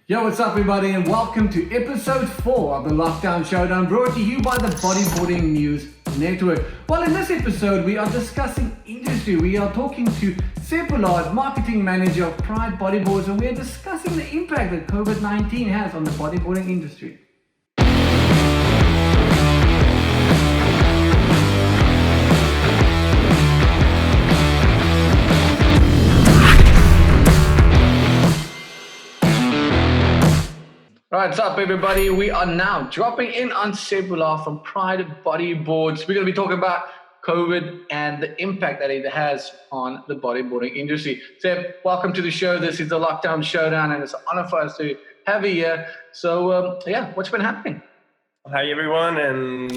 Yo, what's up everybody, and welcome to episode 4 of the Lockdown Showdown, brought to you by the Bodyboarding News Network. Well, in this episode, we are discussing industry. We are talking to Seb Boulard, marketing manager of Pride Bodyboards, and we are discussing the impact that COVID-19 has on the bodyboarding industry. Right, what's up everybody? We are now dropping in on Seb Boulard from Pride Bodyboards. We're going to be talking about COVID and the impact that it has on the bodyboarding industry. Seb, welcome to the show. This is the Lockdown Showdown, and it's an honor for us to have you here. So, what's been happening? Hi everyone, and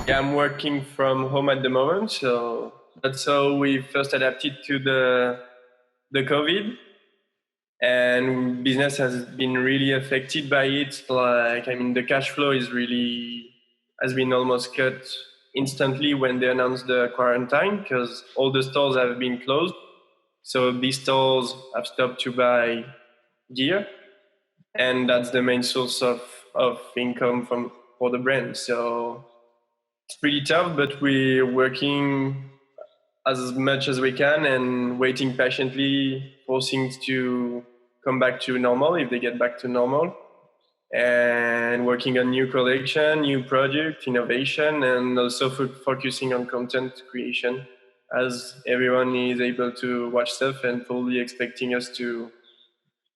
I'm working from home at the moment, so that's how we first adapted to the COVID. And business has been really affected by it. The cash flow has been almost cut instantly when they announced the quarantine, because all the stores have been closed. So these stores have stopped to buy gear, and that's the main source of income for the brand. So it's pretty tough, but we're working as much as we can and waiting patiently for things to come back to normal, if they get back to normal, and working on new collection, new product, innovation, and also focusing on content creation, as everyone is able to watch stuff and fully expecting us to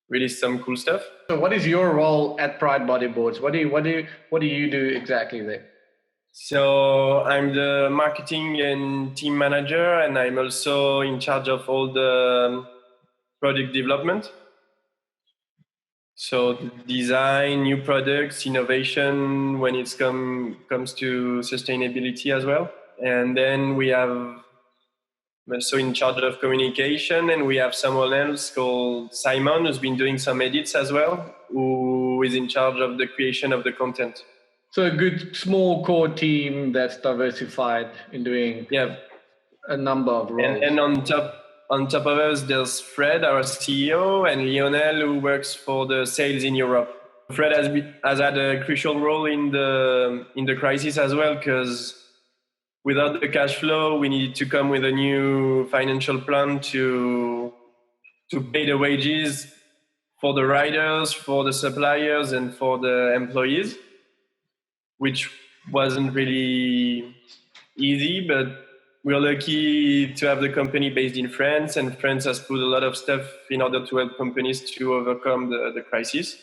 release some cool stuff. So what is your role at Pride Bodyboards? What do you do exactly there? So I'm the marketing and team manager, and I'm also in charge of all the product development. So the design, new products, innovation when it comes to sustainability as well. And then we have also in charge of communication, and we have someone else called Simon who's been doing some edits as well, who is in charge of the creation of the content. So a good small core team that's diversified in doing a number of roles. And on top of us, there's Fred, our CEO, and Lionel, who works for the sales in Europe. Fred has had a crucial role in the crisis as well, because without the cash flow, we needed to come with a new financial plan to pay the wages for the riders, for the suppliers, and for the employees, which wasn't really easy, but we're lucky to have the company based in France, and France has put a lot of stuff in order to help companies to overcome the crisis.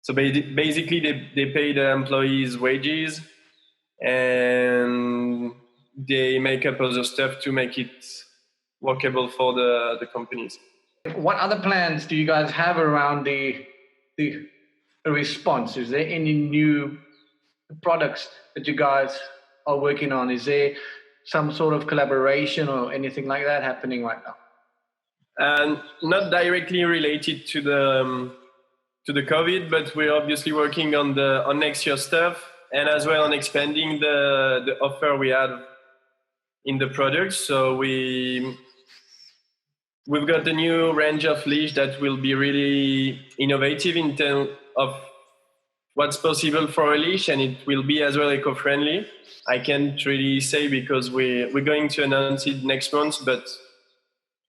So basically, they pay the employees' wages, and they make up other stuff to make it workable for the companies. What other plans do you guys have around the response? Is there any new products that you guys are working on? Is there some sort of collaboration or anything like that happening right now? Not directly related to the COVID, but we're obviously working on next year's stuff, and as well on expanding the offer we have in the products. So we've got the new range of leash that will be really innovative in terms of what's possible for a leash, and it will be as well eco-friendly. I can't really say because we're going to announce it next month, but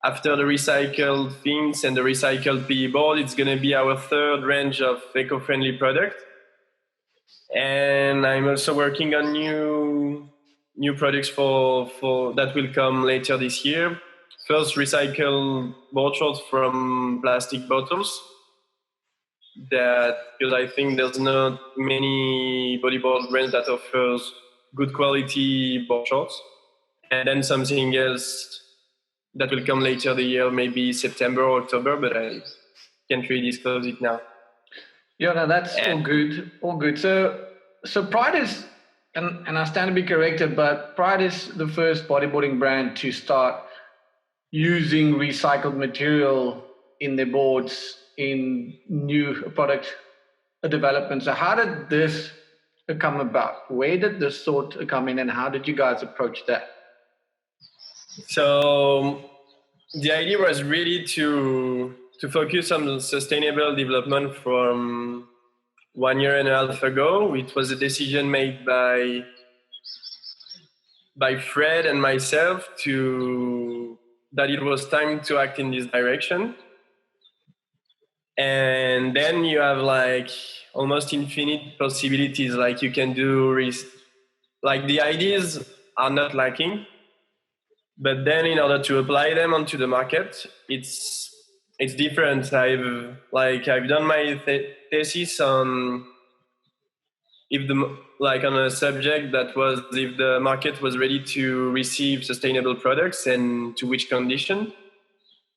after the recycled fins and the recycled PE board, it's going to be our third range of eco-friendly product. And I'm also working on new products for that will come later this year. First, recycled board shorts from plastic bottles. Because I think there's not many bodyboard brands that offers good quality board shorts. And then something else that will come later the year, maybe September or October, but I can't really disclose it now. Yeah, no, that's all good. All good. So Pride is, and I stand to be corrected, but Pride is the first bodyboarding brand to start using recycled material in their boards in new product development. So how did this come about? Where did this thought come in, and how did you guys approach that? So the idea was really to to focus on sustainable development from 1.5 years ago. It was a decision made by Fred and myself that it was time to act in this direction. And then you have like almost infinite possibilities. Like you can do like the ideas are not lacking, but then in order to apply them onto the market, it's different. I've done my thesis on on a subject that was if the market was ready to receive sustainable products and to which condition.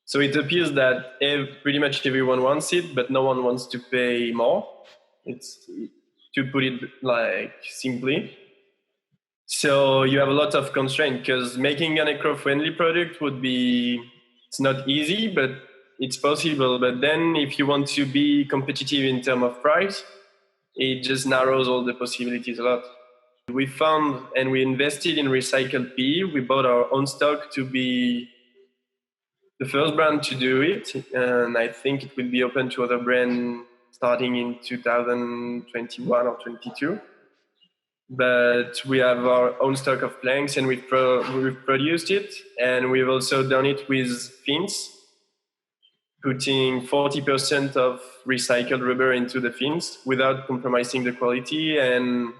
So it appears that pretty much everyone wants it, but no one wants to pay more. It's to put it like simply. So you have a lot of constraints because making an eco-friendly product it's not easy, but it's possible. But then if you want to be competitive in terms of price, it just narrows all the possibilities a lot. We found and we invested in recycled PE. We bought our own stock to be the first brand to do it, and I think it will be open to other brands starting in 2021 or 22. But we have our own stock of planks, and we've produced it, and we've also done it with fins, putting 40% of recycled rubber into the fins without compromising the quality, and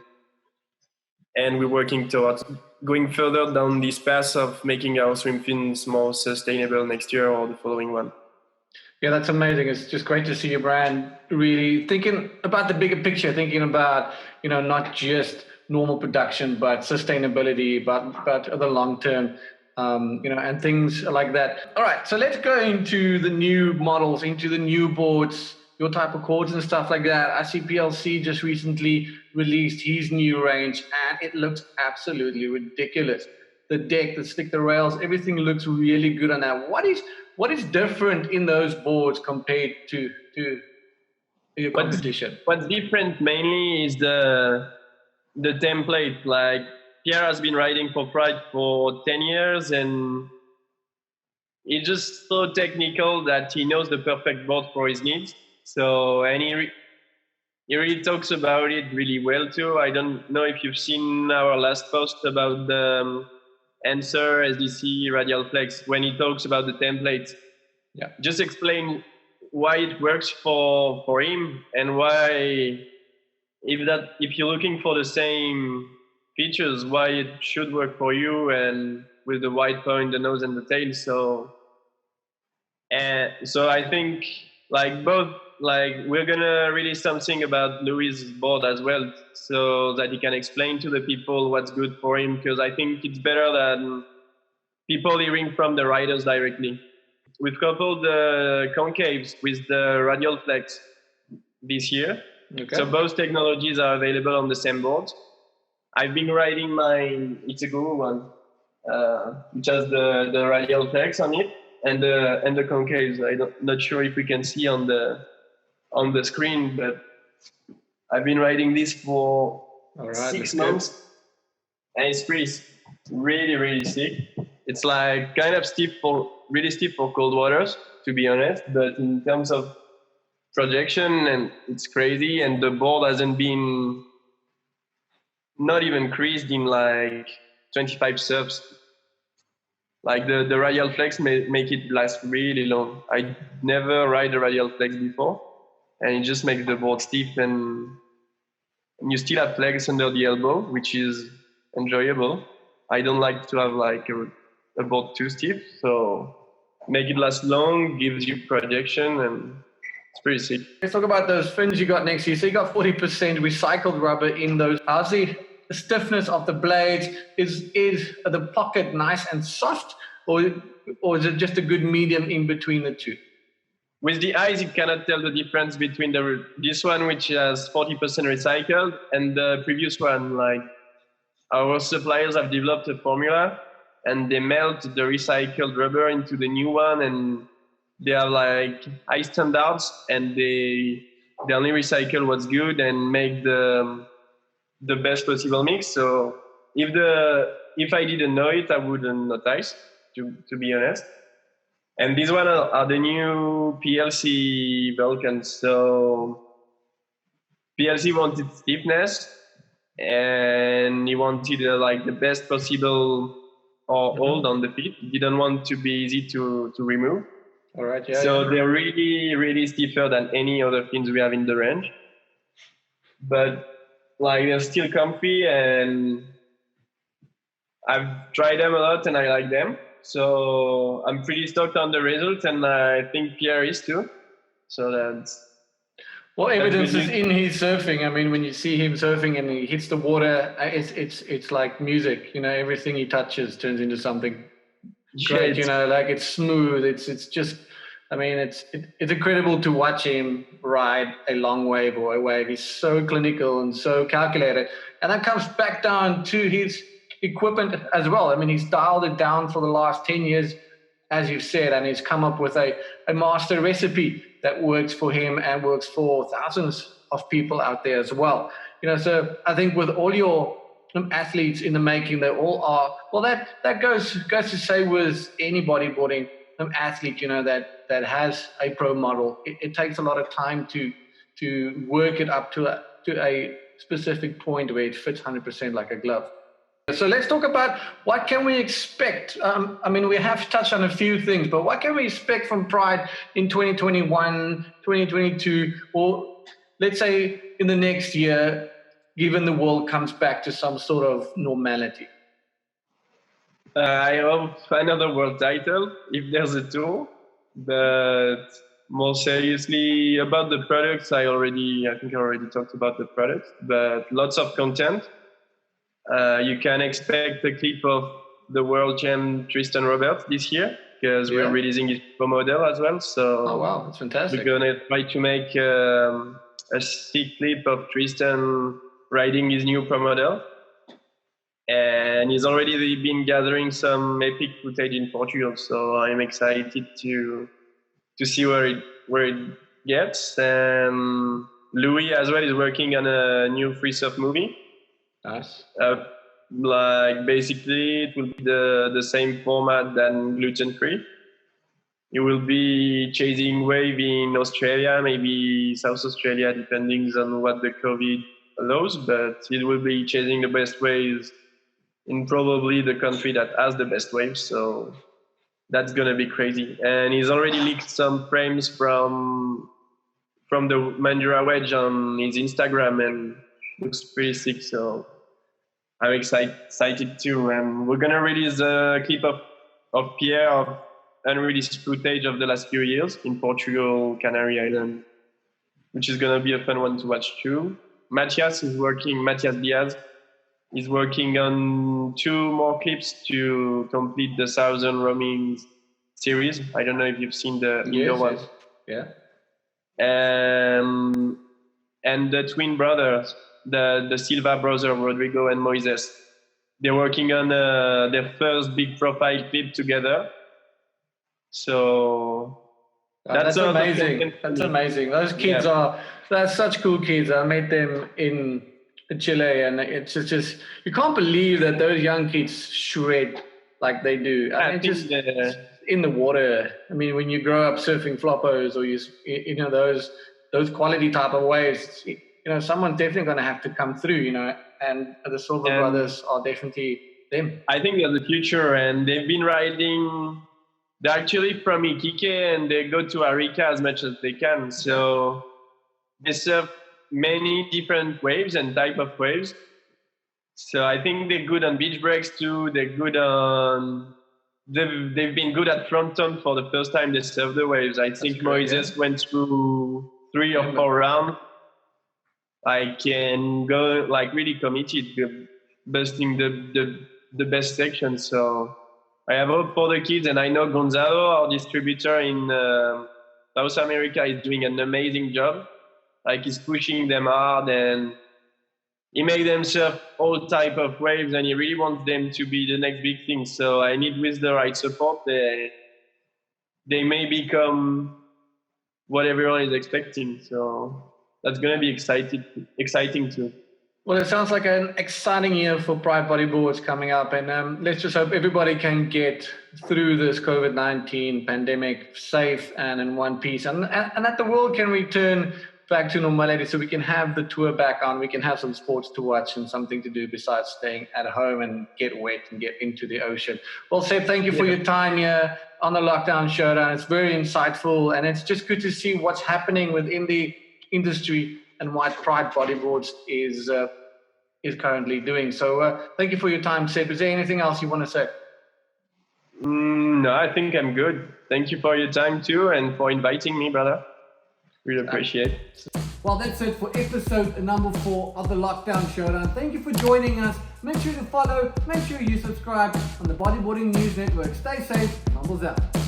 we're working towards going further down this path of making our swim fins more sustainable next year or the following one. Yeah, that's amazing. It's just great to see your brand really thinking about the bigger picture, thinking about, not just normal production, but sustainability, but the long term, and things like that. All right, so let's go into the new models, into the new boards, your type of cords and stuff like that. I see PLC just recently released his new range, and it looks absolutely ridiculous. The deck, the stick, the rails, everything looks really good on that. What is different in those boards compared to your competition? What's different mainly is the template. Like Pierre has been riding for Pride for 10 years, and he's just so technical that he knows the perfect board for his needs. So, and he really talks about it really well too. I don't know if you've seen our last post about the Answer SDC Radial Flex when he talks about the templates. Yeah, just explain why it works for him and why if you're looking for the same features, why it should work for you, and with the wide point, the nose and the tail. So I think we're gonna release something about Louis' board as well, so that he can explain to the people what's good for him, because I think it's better than people hearing from the riders directly. We've coupled the concaves with the radial flex this year. Okay. So both technologies are available on the same board. I've been riding it's a Guru one, which has the radial flex on it and the concaves. Not sure if we can see on the screen, but I've been riding this for 6 months, and it's really, really sick. It's like kind of really steep for cold waters, to be honest, but in terms of projection, and it's crazy, and the board hasn't been not even creased in like 25 surfs. Like the radial flex make it last really long. I never ride a radial flex before, and it just makes the board stiff, and you still have flex under the elbow, which is enjoyable. I don't like to have like a board too stiff, so make it last long, gives you projection, and it's pretty sick. Let's talk about those fins you got next to you. So you got 40% recycled rubber in those. How's the stiffness of the blades? Is the pocket nice and soft, or is it just a good medium in between the two? With the eyes, you cannot tell the difference between this one, which has 40% recycled, and the previous one. Like our suppliers have developed a formula, and they melt the recycled rubber into the new one, and they are like high standards, and they only recycle what's good and make the best possible mix. So if I didn't know it, I wouldn't notice, to be honest. And these one are the new PLC Vulcans. So PLC wanted stiffness, and he wanted like the best possible or hold on the feet. He didn't want to be easy to remove. All right. Yeah. So they're really, really stiffer than any other fins we have in the range. But like they're still comfy, and I've tried them a lot and I like them. So I'm pretty stoked on the result, and I think Pierre is too. So that's... Well, evidence is in his surfing. I mean, when you see him surfing and he hits the water, it's like music. You know, everything he touches turns into something great. You know, like it's smooth. It's just, I mean, it's incredible to watch him ride a long wave or a wave. He's so clinical and so calculated, and that comes back down to his equipment as well. I mean, he's dialed it down for the last 10 years, as you've said, and he's come up with a master recipe that works for him and works for thousands of people out there as well. You know, so I think with all your athletes in the making, they all are, well, that goes to say with any bodyboarding athlete, you know, that has a pro model, it takes a lot of time to work it up to a specific point where it fits 100% like a glove. So let's talk about what can we expect. I mean, we have touched on a few things, but what can we expect from Pride in 2021, 2022, or let's say in the next year, given the world comes back to some sort of normality? I hope another world title, if there's a tour. But more seriously about the products, I think I already talked about the products, but lots of content. You can expect a clip of the world champ Tristan Roberts this year, because we're releasing his pro model as well. So oh wow, that's fantastic. We're gonna try to make a sick clip of Tristan riding his new pro model, and he's already been gathering some epic footage in Portugal. So I'm excited to see where it gets. And Louis as well is working on a new free surf movie. Nice. Like basically it will be the same format than gluten free. It will be chasing wave in Australia, maybe South Australia, depending on what the COVID allows, but it will be chasing the best waves in probably the country that has the best waves. So that's gonna be crazy. And he's already leaked some frames from the Mandura wedge on his Instagram, and looks pretty sick. So I'm excited too. And we're gonna release a clip of Pierre of unreleased footage of the last few years in Portugal, Canary Island, which is gonna be a fun one to watch too. Matthias Diaz is working on 2 more clips to complete the 1,000 roaming series. I don't know if you've seen the indoor one. Yeah. And the twin brothers, the Silva brothers, Rodrigo and Moises, they're working on their first big profile clip together. So that's amazing. That's amazing. Those kids they're such cool kids. I met them in Chile, and it's just you can't believe that those young kids shred like they do. I mean, just in the water. I mean, when you grow up surfing floppos or you know those quality type of waves, you know, someone's definitely going to have to come through, you know, and the Silva brothers are definitely them. I think they're the future, and they've been riding. They're actually from Iquique, and they go to Arica as much as they can. So they surf many different waves and type of waves. So I think they're good on beach breaks too. They're good on. They've been good at front turn for the first time they surfed the waves. I think Moises went through 3 or 4 rounds. I can go like really committed, busting the best section. So I have hope for the kids, and I know Gonzalo, our distributor in South America, is doing an amazing job. Like he's pushing them hard, and he makes them surf all type of waves, and he really wants them to be the next big thing. So I need, with the right support, they may become what everyone is expecting. So that's going to be exciting too. Well, it sounds like an exciting year for Pride Bodyboards coming up, and let's just hope everybody can get through this COVID-19 pandemic safe and in one piece, and that the world can return back to normality, so we can have the tour back on, we can have some sports to watch and something to do besides staying at home and get wet and get into the ocean. Well, Seb, thank you for your time here on the Lockdown Showdown. It's very insightful, and it's just good to see what's happening within the industry and what Pride Bodyboards is currently doing. So thank you for your time, Seb. Is there anything else you want to say? No, I think I'm good. Thank you for your time too, and for inviting me, brother. Really appreciate it. Well, that's it for episode number 4 of the Lockdown Showdown. Thank you for joining us. Make sure to follow, make sure you subscribe on the Bodyboarding News Network. Stay safe, Mumbles out.